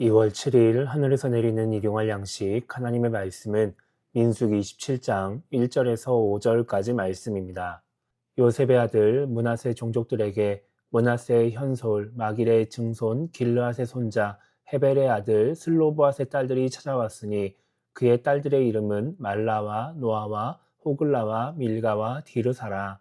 2월 7일 하늘에서 내리는 일용할 양식 하나님의 말씀은 민수기 27장 1절에서 5절까지 말씀입니다. 요셉의 아들 므낫세 종족들에게 므낫세의 현솔 마길의 증손 길르앗의 손자 헤벨의 아들 슬로보앗의 딸들이 찾아왔으니 그의 딸들의 이름은 말라와 노아와 호글라와 밀가와 디르사라.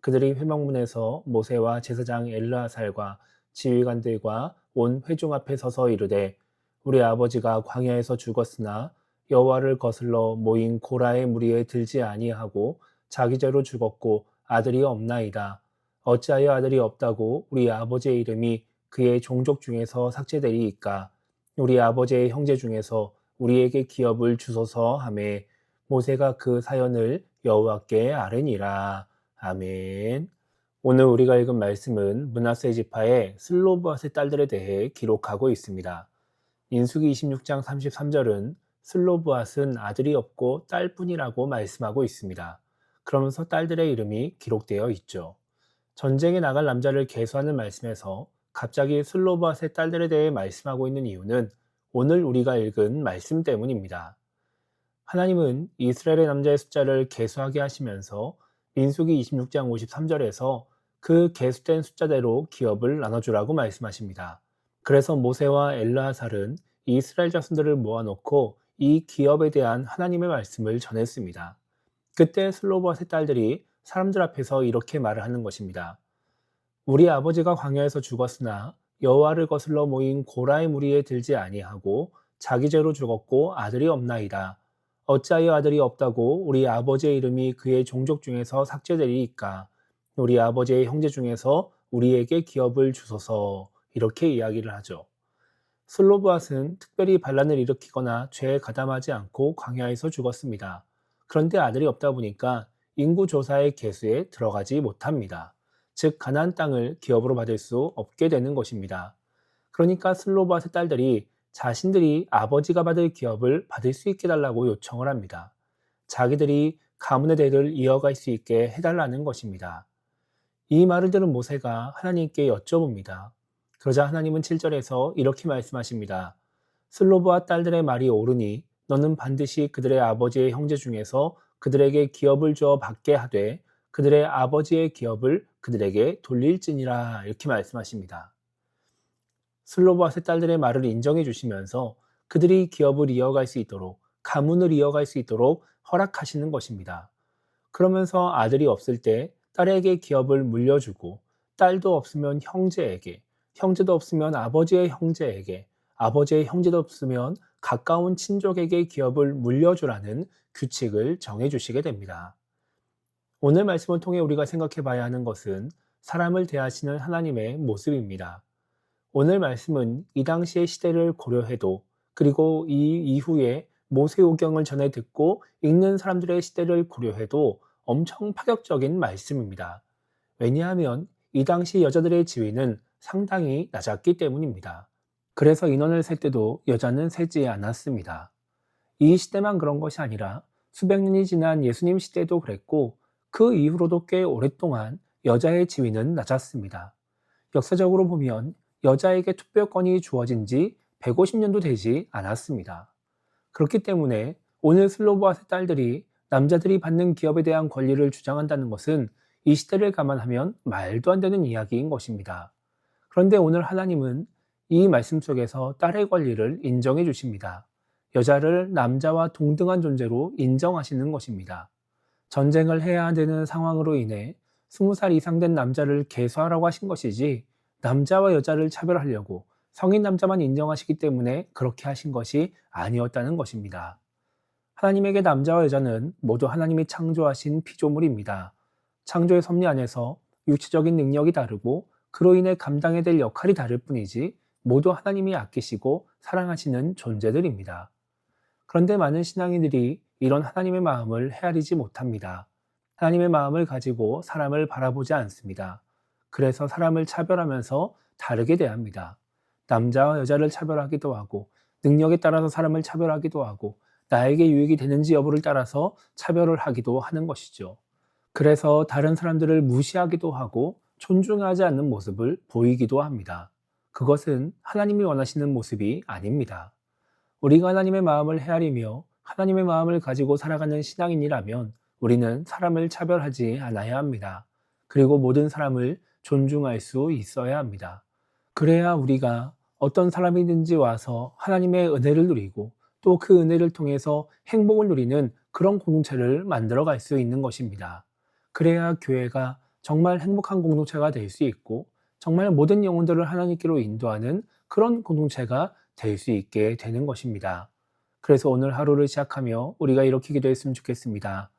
그들이 회막문에서 모세와 제사장 엘르아살과 지휘관들과 온 회중 앞에 서서 이르되 우리 아버지가 광야에서 죽었으나 여호와를 거슬러 모인 고라의 무리에 들지 아니하고 자기죄로 죽었고 아들이 없나이다. 어찌하여 아들이 없다고 우리 아버지의 이름이 그의 종족 중에서 삭제되리이까? 우리 아버지의 형제 중에서 우리에게 기업을 주소서 하매 모세가 그 사연을 여호와께 아뢰니라. 아멘. 오늘 우리가 읽은 말씀은 므낫세 지파의 슬로브앗의 딸들에 대해 기록하고 있습니다. 민수기 26장 33절은 슬로브앗은 아들이 없고 딸뿐이라고 말씀하고 있습니다. 그러면서 딸들의 이름이 기록되어 있죠. 전쟁에 나갈 남자를 계수하는 말씀에서 갑자기 슬로브앗의 딸들에 대해 말씀하고 있는 이유는 오늘 우리가 읽은 말씀 때문입니다. 하나님은 이스라엘의 남자의 숫자를 계수하게 하시면서 민수기 26장 53절에서 그 계수된 숫자대로 기업을 나눠주라고 말씀하십니다. 그래서 모세와 엘르아살은 이스라엘 자손들을 모아놓고 이 기업에 대한 하나님의 말씀을 전했습니다. 그때 슬로브앗의 딸들이 사람들 앞에서 이렇게 말을 하는 것입니다. 우리 아버지가 광야에서 죽었으나 여호와를 거슬러 모인 고라의 무리에 들지 아니하고 자기 죄로 죽었고 아들이 없나이다. 어찌하여 아들이 없다고 우리 아버지의 이름이 그의 종족 중에서 삭제되리이까? 우리 아버지의 형제 중에서 우리에게 기업을 주소서. 이렇게 이야기를 하죠. 슬로브앗은 특별히 반란을 일으키거나 죄에 가담하지 않고 광야에서 죽었습니다. 그런데 아들이 없다 보니까 인구조사의 계수에 들어가지 못합니다. 즉 가나안 땅을 기업으로 받을 수 없게 되는 것입니다. 그러니까 슬로브앗의 딸들이 자신들이 아버지가 받을 기업을 받을 수 있게 달라고 요청을 합니다. 자기들이 가문의 대를 이어갈 수 있게 해달라는 것입니다. 이 말을 들은 모세가 하나님께 여쭤봅니다. 그러자 하나님은 7절에서 이렇게 말씀하십니다. 슬로브와 딸들의 말이 옳으니 너는 반드시 그들의 아버지의 형제 중에서 그들에게 기업을 주어 받게 하되 그들의 아버지의 기업을 그들에게 돌릴지니라. 이렇게 말씀하십니다. 슬로브앗의 딸들의 말을 인정해 주시면서 그들이 기업을 이어갈 수 있도록 가문을 이어갈 수 있도록 허락하시는 것입니다. 그러면서 아들이 없을 때 딸에게 기업을 물려주고 딸도 없으면 형제에게 형제도 없으면 아버지의 형제에게 아버지의 형제도 없으면 가까운 친족에게 기업을 물려주라는 규칙을 정해주시게 됩니다. 오늘 말씀을 통해 우리가 생각해 봐야 하는 것은 사람을 대하시는 하나님의 모습입니다. 오늘 말씀은 이 당시의 시대를 고려해도 그리고 이 이후에 모세오경을 전해 듣고 읽는 사람들의 시대를 고려해도 엄청 파격적인 말씀입니다. 왜냐하면 이 당시 여자들의 지위는 상당히 낮았기 때문입니다. 그래서 인원을 셀 때도 여자는 세지 않았습니다. 이 시대만 그런 것이 아니라 수백 년이 지난 예수님 시대도 그랬고 그 이후로도 꽤 오랫동안 여자의 지위는 낮았습니다. 역사적으로 보면 여자에게 투표권이 주어진 지 150년도 되지 않았습니다. 그렇기 때문에 오늘 슬로브앗의 딸들이 남자들이 받는 기업에 대한 권리를 주장한다는 것은 이 시대를 감안하면 말도 안 되는 이야기인 것입니다. 그런데 오늘 하나님은 이 말씀 속에서 딸의 권리를 인정해 주십니다. 여자를 남자와 동등한 존재로 인정하시는 것입니다. 전쟁을 해야 되는 상황으로 인해 20살 이상 된 남자를 계수하라고 하신 것이지 남자와 여자를 차별하려고 성인 남자만 인정하시기 때문에 그렇게 하신 것이 아니었다는 것입니다. 하나님에게 남자와 여자는 모두 하나님이 창조하신 피조물입니다. 창조의 섭리 안에서 육체적인 능력이 다르고 그로 인해 감당해야 될 역할이 다를 뿐이지 모두 하나님이 아끼시고 사랑하시는 존재들입니다. 그런데 많은 신앙인들이 이런 하나님의 마음을 헤아리지 못합니다. 하나님의 마음을 가지고 사람을 바라보지 않습니다. 그래서 사람을 차별하면서 다르게 대합니다. 남자와 여자를 차별하기도 하고 능력에 따라서 사람을 차별하기도 하고 나에게 유익이 되는지 여부를 따라서 차별을 하기도 하는 것이죠. 그래서 다른 사람들을 무시하기도 하고 존중하지 않는 모습을 보이기도 합니다. 그것은 하나님이 원하시는 모습이 아닙니다. 우리가 하나님의 마음을 헤아리며 하나님의 마음을 가지고 살아가는 신앙인이라면 우리는 사람을 차별하지 않아야 합니다. 그리고 모든 사람을 존중할 수 있어야 합니다. 그래야 우리가 어떤 사람이든지 와서 하나님의 은혜를 누리고 또 그 은혜를 통해서 행복을 누리는 그런 공동체를 만들어 갈 수 있는 것입니다. 그래야 교회가 정말 행복한 공동체가 될 수 있고 정말 모든 영혼들을 하나님께로 인도하는 그런 공동체가 될 수 있게 되는 것입니다. 그래서 오늘 하루를 시작하며 우리가 이렇게 기도했으면 좋겠습니다.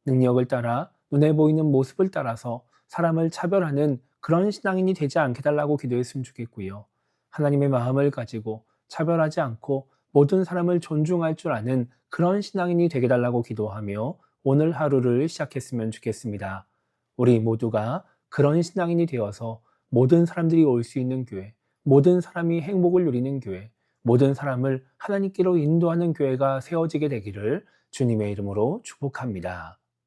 능력을 따라 눈에 보이는 모습을 따라서 사람을 차별하는 그런 신앙인이 되지 않게 달라고 기도했으면 좋겠고요. 하나님의 마음을 가지고 차별하지 않고 모든 사람을 존중할 줄 아는 그런 신앙인이 되게 달라고 기도하며 오늘 하루를 시작했으면 좋겠습니다. 우리 모두가 그런 신앙인이 되어서 모든 사람들이 올 수 있는 교회, 모든 사람이 행복을 누리는 교회, 모든 사람을 하나님께로 인도하는 교회가 세워지게 되기를 주님의 이름으로 축복합니다.